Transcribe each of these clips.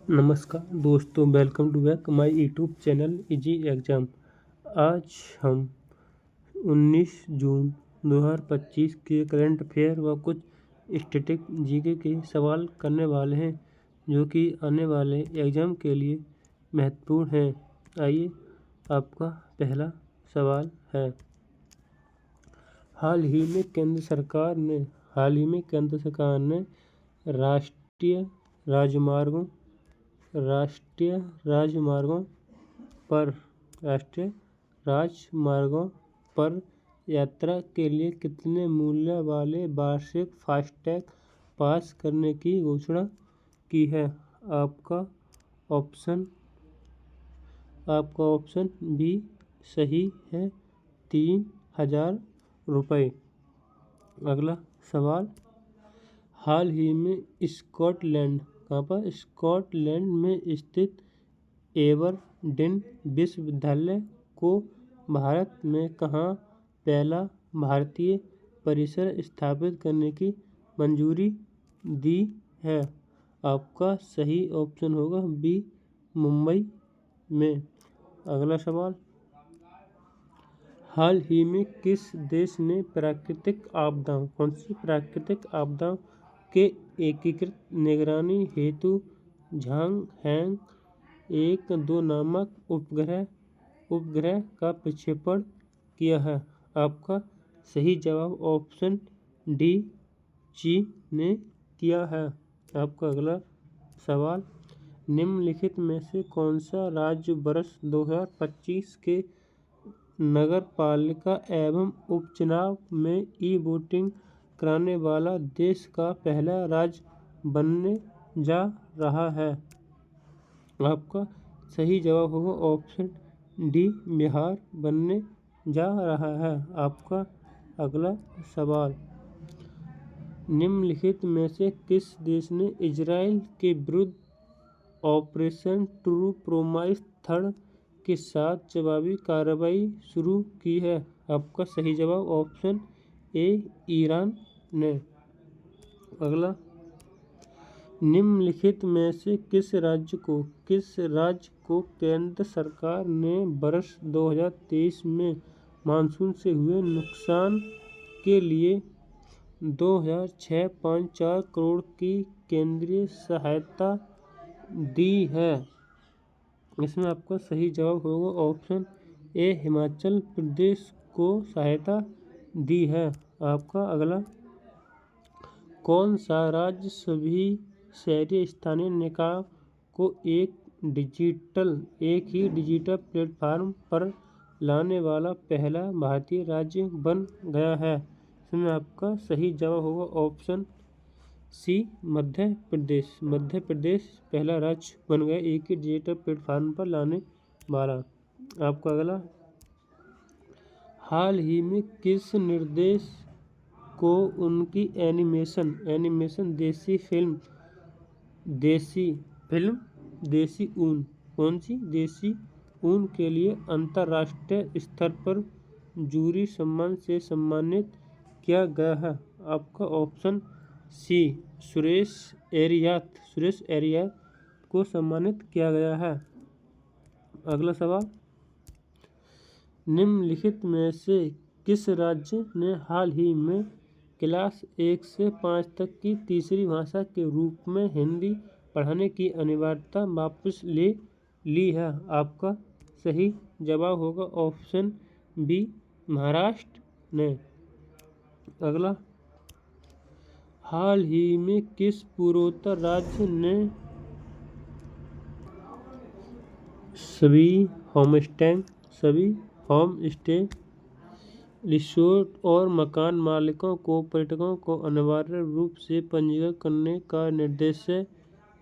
नमस्कार दोस्तों, welcome to back my YouTube channel Easy Exam. आज हम 19 जून 2025 के करंट अफेयर व कुछ स्टैटिक जीके के सवाल करने वाले हैं जो कि आने वाले एग्ज़ाम के लिए महत्वपूर्ण हैं। आइए, आपका पहला सवाल है, हाल ही में केंद्र सरकार ने राष्ट्रीय राजमार्गों पर यात्रा के लिए कितने मूल्य वाले वार्षिक फास्टैग पास करने की घोषणा की है। आपका ऑप्शन बी सही है, 3,000 रुपये। अगला सवाल, हाल ही में स्कॉटलैंड में स्थित एबरडीन विश्वविद्यालय को भारत में कहाँ पहला भारतीय परिसर स्थापित करने की मंजूरी दी है। आपका सही ऑप्शन होगा बी, मुंबई में। अगला सवाल, हाल ही में किस देश ने प्राकृतिक आपदाओं के एकीकृत निगरानी हेतु झांग-हैंग 1-2 नामक उपग्रह का प्रक्षेपण किया है। आपका सही जवाब ऑप्शन डी, चीन ने किया है। आपका अगला सवाल, निम्नलिखित में से कौन सा राज्य वर्ष 2025 के नगरपालिका एवं उपचुनाव में ई-वोटिंग कराने वाला देश का पहला राज्य बनने जा रहा है। आपका सही जवाब होगा ऑप्शन डी, बिहार बनने जा रहा है। आपका अगला सवाल, निम्नलिखित में से किस देश ने इजराइल के विरुद्ध ऑपरेशन ट्रू प्रॉमिस थर्ड के साथ जवाबी कार्रवाई शुरू की है। आपका सही जवाब ऑप्शन ए, ईरान ने। अगला, निम्नलिखित में से किस राज्य को केंद्र सरकार ने वर्ष 2023 में मानसून से हुए नुकसान के लिए 2,654 करोड़ की केंद्रीय सहायता दी है। इसमें आपका सही जवाब होगा ऑप्शन ए, हिमाचल प्रदेश को सहायता दी है। आपका अगला, कौन सा राज्य सभी शहरी स्थानीय निकाय को एक ही डिजिटल प्लेटफॉर्म पर लाने वाला पहला भारतीय राज्य बन गया है। इसमें आपका सही जवाब होगा ऑप्शन सी, मध्य प्रदेश पहला राज्य बन गया एक ही डिजिटल प्लेटफॉर्म पर लाने वाला। आपका अगला, हाल ही में किस निर्देशक को उनकी एनिमेशन देसी फिल्म देसी ऊन के लिए अंतर्राष्ट्रीय स्तर पर जूरी सम्मान से सम्मानित किया गया है। आपका ऑप्शन सी, सुरेश एरियात को सम्मानित किया गया है। अगला सवाल, निम्नलिखित में से किस राज्य ने हाल ही में क्लास 1 से 5 तक की तीसरी भाषा के रूप में हिंदी पढ़ाने की अनिवार्यता वापस ले ली है। आपका सही जवाब होगा ऑप्शन बी, महाराष्ट्र ने। अगला, हाल ही में किस पूर्वोत्तर राज्य ने सभी होम स्टे रिसोर्ट और मकान मालिकों को पर्यटकों को अनिवार्य रूप से पंजीकृत करने का निर्देश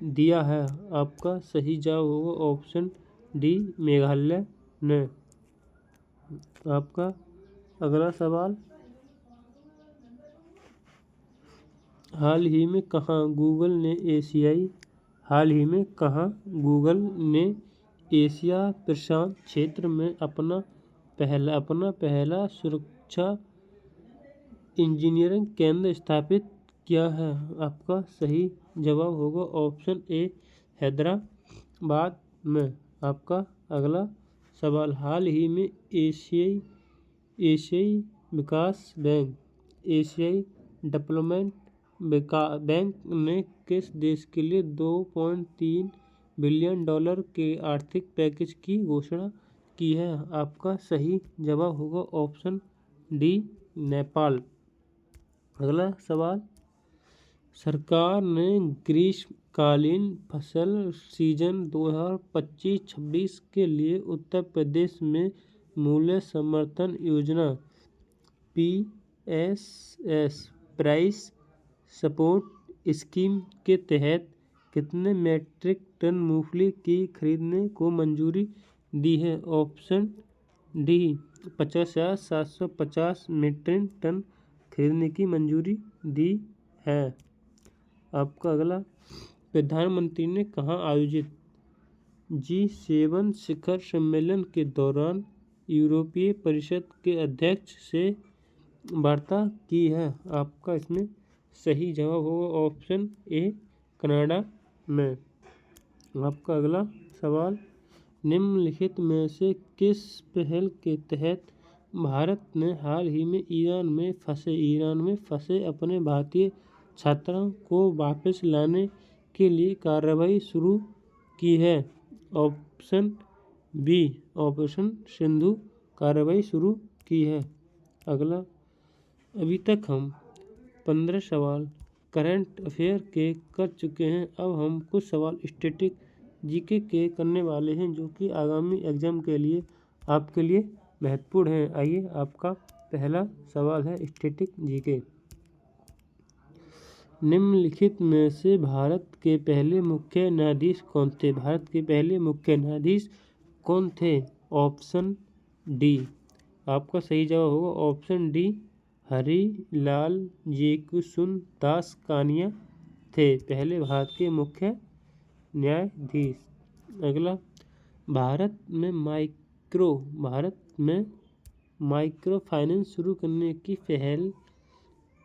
दिया है। आपका सही जवाब होगा ऑप्शन डी, मेघालय ने। आपका अगला सवाल, हाल ही में कहाँ गूगल ने एशिया प्रशांत क्षेत्र में अपना पहला सुरक्षा इंजीनियरिंग केंद्र स्थापित किया है। आपका सही जवाब होगा ऑप्शन ए, बाद में आपका अगला सवाल, हाल ही में एशियाई विकास बैंक, एशियाई डेवलपमेंट बैंक ने किस देश के लिए $2.3 बिलियन के आर्थिक पैकेज की घोषणा की है? आपका सही जवाब होगा ऑप्शन डी, नेपाल। अगला सवाल, सरकार ने ग्रीष्मकालीन फसल सीजन 2025-26 के लिए उत्तर प्रदेश में मूल्य समर्थन योजना PSS प्राइस सपोर्ट स्कीम के तहत कितने मीट्रिक टन मूंगफली की खरीदने को मंजूरी दी है? ऑप्शन डी, 50,750 मीट्रिक टन खरीदने की मंजूरी दी है। आपका अगला, प्रधानमंत्री ने कहाँ आयोजित G7 शिखर सम्मेलन के दौरान यूरोपीय परिषद के अध्यक्ष से वार्ता की है? आपका इसमें सही जवाब होगा ऑप्शन ए, कनाडा में। आपका अगला सवाल, निम्नलिखित में से किस पहल के तहत भारत ने हाल ही में ईरान में फंसे अपने भारतीय छात्रों को वापस लाने के लिए कार्रवाई शुरू की है? ऑप्शन बी, ऑपरेशन सिंधु कार्रवाई शुरू की है। अगला, अभी तक हम 15 सवाल करंट अफेयर के कर चुके हैं। अब हम कुछ सवाल स्टैटिक जीके के करने वाले हैं, जो कि आगामी एग्जाम के लिए आपके लिए महत्वपूर्ण है। आइए, आपका पहला सवाल है स्टैटिक जीके। निम्नलिखित में से भारत के पहले मुख्य न्यायाधीश कौन थे? भारत के पहले मुख्य न्यायाधीश कौन थे? Option D. आपका सही जवाब होगा ऑप्शन डी, हरिलाल जेकिसुनदास कानिया थे पहले भारत के मुख्य न्यायाधीश। अगला, भारत में माइक्रो फाइनेंस शुरू करने की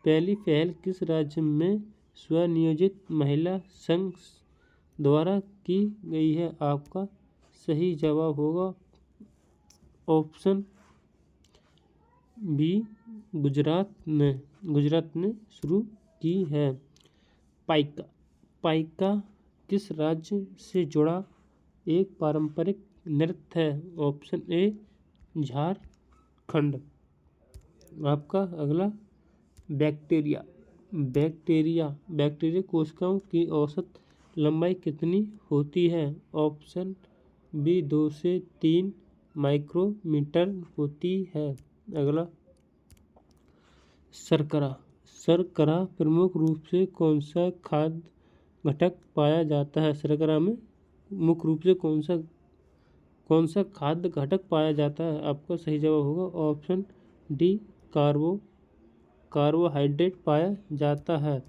पहली पहल किस राज्य में स्वनियोजित महिला संघ द्वारा की गई है? आपका सही जवाब होगा ऑप्शन बी, गुजरात ने शुरू की है। पाइका किस राज्य से जुड़ा एक पारंपरिक नृत्य है? Option A, Jharkhand. आपका अगला, बैक्टीरिया कोशिकाओं की औसत लंबाई कितनी होती है? ऑप्शन बी, 2 से 3 माइक्रोमीटर होती है। अगला, शर्करा प्रमुख रूप से कौन सा खाद्य घटक पाया जाता है? शर्करा में मुख्य रूप से कौन सा खाद्य घटक पाया जाता है? आपका सही जवाब होगा ऑप्शन डी, कार्बोहाइड्रेट पाया जाता है।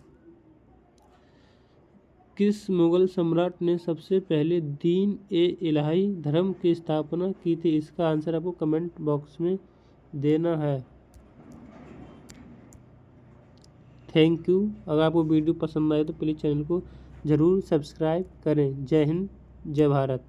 किस मुगल सम्राट ने सबसे पहले दीन-ए-इलाही धर्म की स्थापना की थी? इसका आंसर आपको कमेंट बॉक्स में देना है। Thank you. अगर आपको वीडियो पसंद आए तो प्लीज़ चैनल को ज़रूर सब्सक्राइब करें। जय हिंद, जय भारत।